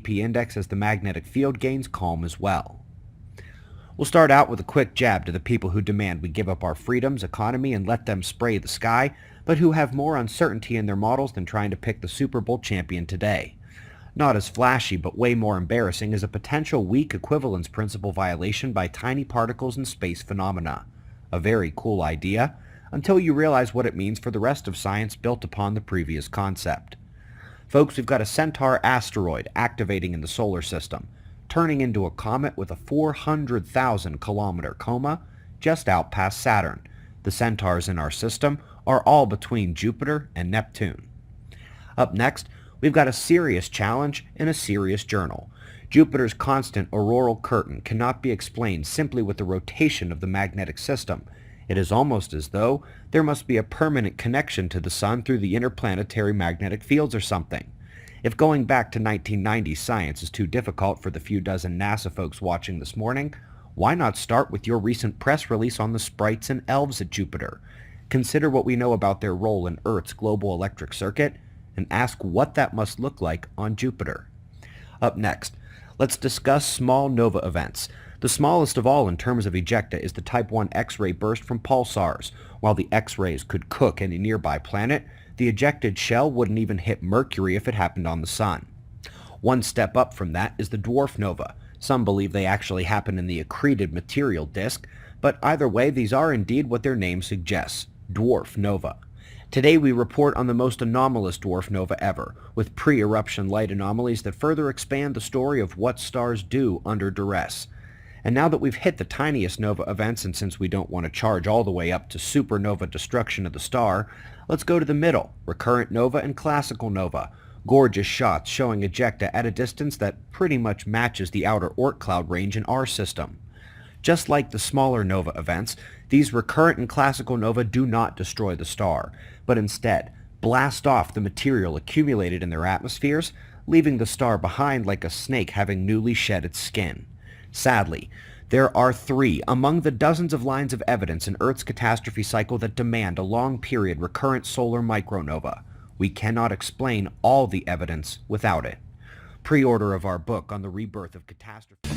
CP index as the magnetic field gains calm as well. We'll start out with a quick jab to the people who demand we give up our freedoms, economy, and let them spray the sky, but who have more uncertainty in their models than trying to pick the Super Bowl champion today. Not as flashy, but way more embarrassing, is a potential weak equivalence principle violation by tiny particles in space phenomena. A very cool idea, until you realize what it means for the rest of science built upon the previous concept. Folks, we've got a Centaur asteroid activating in the solar system, turning into a comet with a 400,000 kilometer coma just out past Saturn. The Centaurs in our system are all between Jupiter and Neptune. Up next, we've got a serious challenge in a serious journal. Jupiter's constant auroral curtain cannot be explained simply with the rotation of the magnetic system. It is almost as though there must be a permanent connection to the Sun through the interplanetary magnetic fields or something. If going back to 1990 science is too difficult for the few dozen NASA folks watching this morning, why not start with your recent press release on the sprites and elves at Jupiter? Consider what we know about their role in Earth's global electric circuit, and ask what that must look like on Jupiter. Up next, let's discuss small nova events. The smallest of all in terms of ejecta is the Type 1 X-ray burst from pulsars. While the X-rays could cook any nearby planet, the ejected shell wouldn't even hit Mercury if it happened on the Sun. One step up from that is the dwarf nova. Some believe they actually happen in the accreted material disk, but either way, these are indeed what their name suggests, dwarf nova. Today we report on the most anomalous dwarf nova ever, with pre-eruption light anomalies that further expand the story of what stars do under duress. And now that we've hit the tiniest nova events, and since we don't want to charge all the way up to supernova destruction of the star, let's go to the middle, recurrent nova and classical nova. Gorgeous shots showing ejecta at a distance that pretty much matches the outer Oort cloud range in our system. Just like the smaller nova events, these recurrent and classical nova do not destroy the star, but instead blast off the material accumulated in their atmospheres, leaving the star behind like a snake having newly shed its skin. Sadly, there are 3 among the dozens of lines of evidence in Earth's catastrophe cycle that demand a long-period recurrent solar micronova. We cannot explain all the evidence without it. Pre-order of our book on the rebirth of catastrophe.